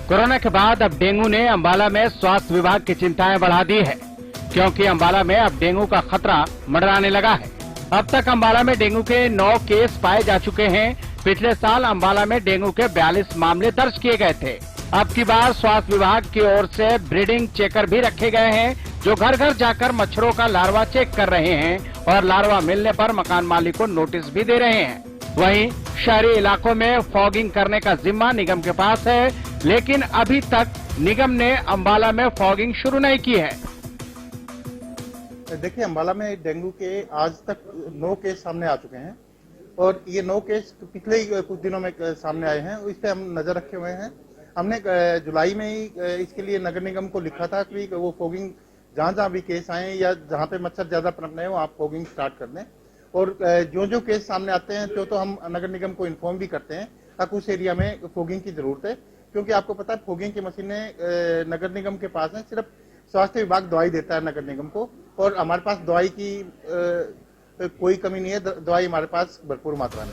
Corona के बाद अब डेंगू ने अंबाला में स्वास्थ्य विभाग की चिंताएं बढ़ा दी है, क्योंकि अंबाला में अब डेंगू का खतरा मंडराने लगा है। अब तक अंबाला में डेंगू के 9 केस पाए जा चुके हैं। पिछले साल अंबाला में डेंगू के 42 मामले दर्ज किए गए थे। अब की बार स्वास्थ्य विभाग की ओर से ब्रीडिंग चेकर भी रखे गए हैं, जो घर घर जाकर मच्छरों का लार्वा चेक कर रहे हैं और लार्वा मिलने पर मकान मालिक को नोटिस भी दे रहे हैं। वहीं शहरी इलाकों में फॉगिंग करने का जिम्मा निगम के पास है, लेकिन अभी तक निगम ने अंबाला में फॉगिंग शुरू नहीं की है। देखिए, अंबाला में डेंगू के आज तक 9 केस सामने आ चुके हैं और ये 9 केस पिछले ही कुछ दिनों में सामने आए हैं। इस पे हम नजर रखे हुए हैं। हमने जुलाई में ही इसके लिए नगर निगम को लिखा था कि वो फॉगिंग जहां भी केस आए या जहां पे मच्छर ज्यादा पनप रहे हो आप फॉगिंग स्टार्ट कर दें। और जो केस सामने आते हैं तो हम नगर निगम को इन्फॉर्म भी करते हैं ताकि उस एरिया में फॉगिंग की जरूरत है, क्योंकि आपको पता है फॉगिंग की मशीनें नगर निगम के पास है। सिर्फ स्वास्थ्य विभाग दवाई देता है नगर निगम को और हमारे पास दवाई की कोई कमी नहीं है। दवाई हमारे पास भरपूर मात्रा में।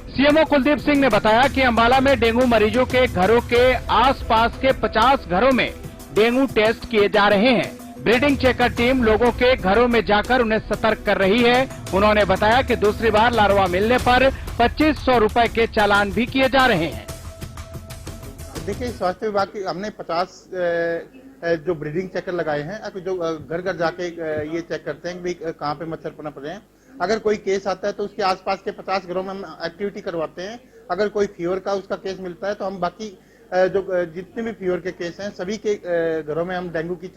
सीएमओ कुलदीप सिंह ने बताया कि अंबाला में डेंगू मरीजों के घरों के आसपास के 50 घरों में डेंगू टेस्ट किए जा रहे हैं। ब्रीडिंग चेकर टीम लोगों के घरों में जाकर उन्हें सतर्क कर रही है। उन्होंने बताया कि दूसरी बार लार्वा मिलने पर 2500 रुपए के चालान भी किए जा रहे हैं। देखिए, स्वास्थ्य विभाग की हमने 50 जो ब्रीडिंग चेकर लगाए हैं, जो घर घर जाके ये चेक करते हैं कि कहाँ पे मच्छर पनप रहे हैं। अगर कोई केस आता है तो उसके आसपास के 50 घरों में हम एक्टिविटी करवाते हैं। अगर कोई फीवर का उसका केस मिलता है तो हम बाकी जो जितने भी फीवर के केस हैं सभी के घरों में हम डेंगू की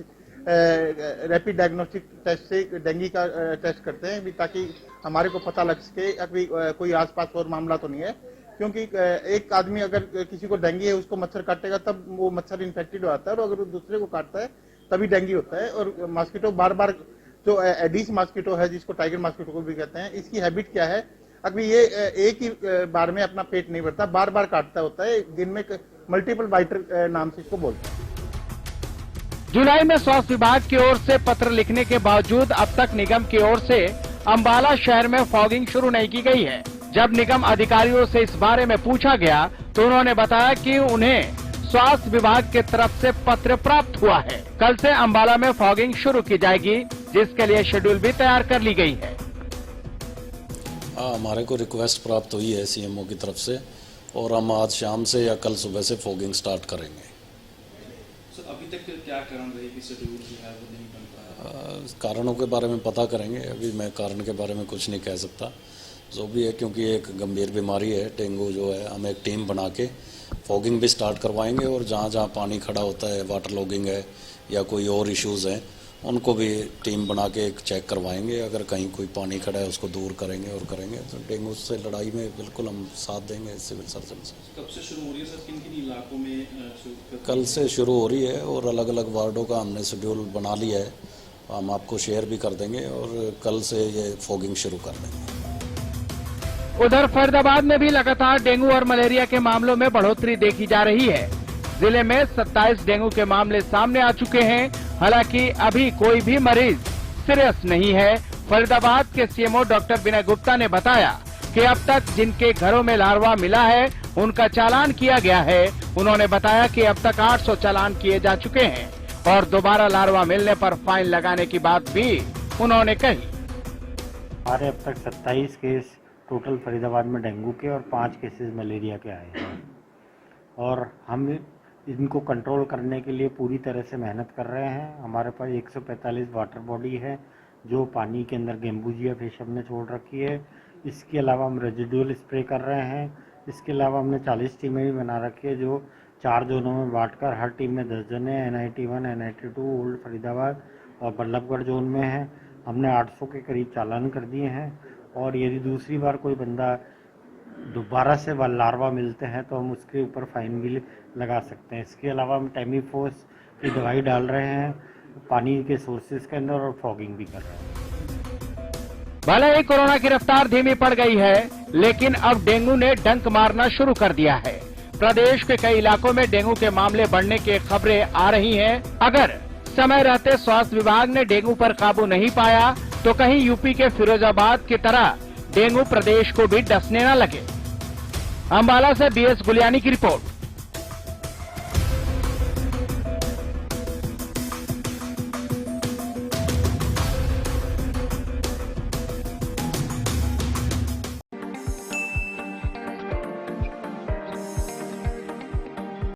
रैपिड डायग्नोस्टिक टेस्ट से डेंगू का टेस्ट करते हैं, ताकि हमारे को पता लग सके अभी कोई आसपास और मामला तो नहीं है। क्योंकि एक आदमी अगर किसी को डेंगू है उसको मच्छर काटेगा तब वो मच्छर इन्फेक्टेड हो जाता है, और अगर दूसरे को काटता है तभी डेंगू होता है। और मॉस्किटो बार बार जो एडिस मॉस्किटो है, जिसको टाइगर मॉस्किटो को भी कहते हैं, इसकी हैबिट क्या है, अभी ये एक ही बार में अपना पेट नहीं भरता, बार बार काटता होता है। दिन में मल्टीपल बाइटर नाम से इसको बोलते हैं। जुलाई में स्वास्थ्य विभाग की ओर से पत्र लिखने के बावजूद अब तक निगम की ओर से अंबाला शहर में फॉगिंग शुरू नहीं की गई है। जब निगम अधिकारियों से इस बारे में पूछा गया तो उन्होंने बताया कि उन्हें स्वास्थ्य विभाग की तरफ से पत्र प्राप्त हुआ है। कल से अंबाला में फॉगिंग शुरू की जाएगी, जिसके लिए शेड्यूल भी तैयार कर ली गई है। हमारे को रिक्वेस्ट प्राप्त हुई है सीएमओ की तरफ से, और हम आज शाम से या कल सुबह से फॉगिंग स्टार्ट करेंगे। अभी तक क्या कारण रही कि शेड्यूल जो है वो नहीं बन पाया? कारणों के बारे में पता करेंगे। अभी मैं कारण के बारे में कुछ नहीं कह सकता, जो भी है, क्योंकि एक गंभीर बीमारी है डेंगू जो है। हम एक टीम बना के फॉगिंग भी स्टार्ट करवाएंगे, और जहाँ जहाँ पानी खड़ा होता है, वाटर लॉगिंग है या कोई और इश्यूज़ हैं, उनको भी टीम बना के एक चेक करवाएंगे। अगर कहीं कोई पानी खड़ा है उसको दूर करेंगे और करेंगे। तो डेंगू से लड़ाई में बिल्कुल हम साथ देंगे सिविल सर्जन से। कब से शुरू हो रही है सर? किन किन इलाकों में? कल से शुरू हो रही है और अलग अलग वार्डों का हमने शेड्यूल बना लिया है। हम आपको शेयर भी कर देंगे और कल से ये फॉगिंग शुरू कर देंगे। उधर फरीदाबाद में भी लगातार डेंगू और मलेरिया के मामलों में बढ़ोतरी देखी जा रही है। जिले में 27 डेंगू के मामले सामने आ चुके हैं। हालांकि अभी कोई भी मरीज सीरियस नहीं है। फरीदाबाद के सीएमओ डॉक्टर विनय गुप्ता ने बताया कि अब तक जिनके घरों में लार्वा मिला है उनका चालान किया गया है। उन्होंने बताया कि अब तक 800 चालान किए जा चुके हैं और दोबारा लार्वा मिलने पर फाइन लगाने की बात भी उन्होंने कही। हमारे अब तक 27 केस टोटल फरीदाबाद में डेंगू के और 5 केसेस मलेरिया के आए हैं, और हम इनको कंट्रोल करने के लिए पूरी तरह से मेहनत कर रहे हैं। हमारे पास 145 वाटर बॉडी है जो पानी के अंदर गेम्बूजिया फिश हमने छोड़ रखी है। इसके अलावा हम रेजिडुअल स्प्रे कर रहे हैं। इसके अलावा हमने 40 टीमें भी बना रखी है, जो 4 जोनों में बांटकर हर टीम में 10 जने NIT 1, NIT 2, ओल्ड फरीदाबाद और बल्लभगढ़ जोन में हैं। हमने 800 के करीब चालान कर दिए हैं, और यदि दूसरी बार कोई बंदा दोबारा से लार्वा मिलते हैं तो हम उसके ऊपर फाइन भी लगा सकते हैं। इसके अलावा हम टेमीफोस की दवाई डाल रहे हैं पानी के सोर्सेज के अंदर और फॉगिंग भी कर रहे हैं। भले ही कोरोना की रफ्तार धीमी पड़ गई है, लेकिन अब डेंगू ने डंक मारना शुरू कर दिया है। प्रदेश के कई इलाकों में डेंगू के मामले बढ़ने की खबरें आ रही हैं। अगर समय रहते स्वास्थ्य विभाग ने डेंगू पर काबू नहीं पाया तो कहीं यूपी के फिरोजाबाद की तरह डेंगू प्रदेश को भी डसने न लगे। अंबाला से BS गुलियानी की रिपोर्ट।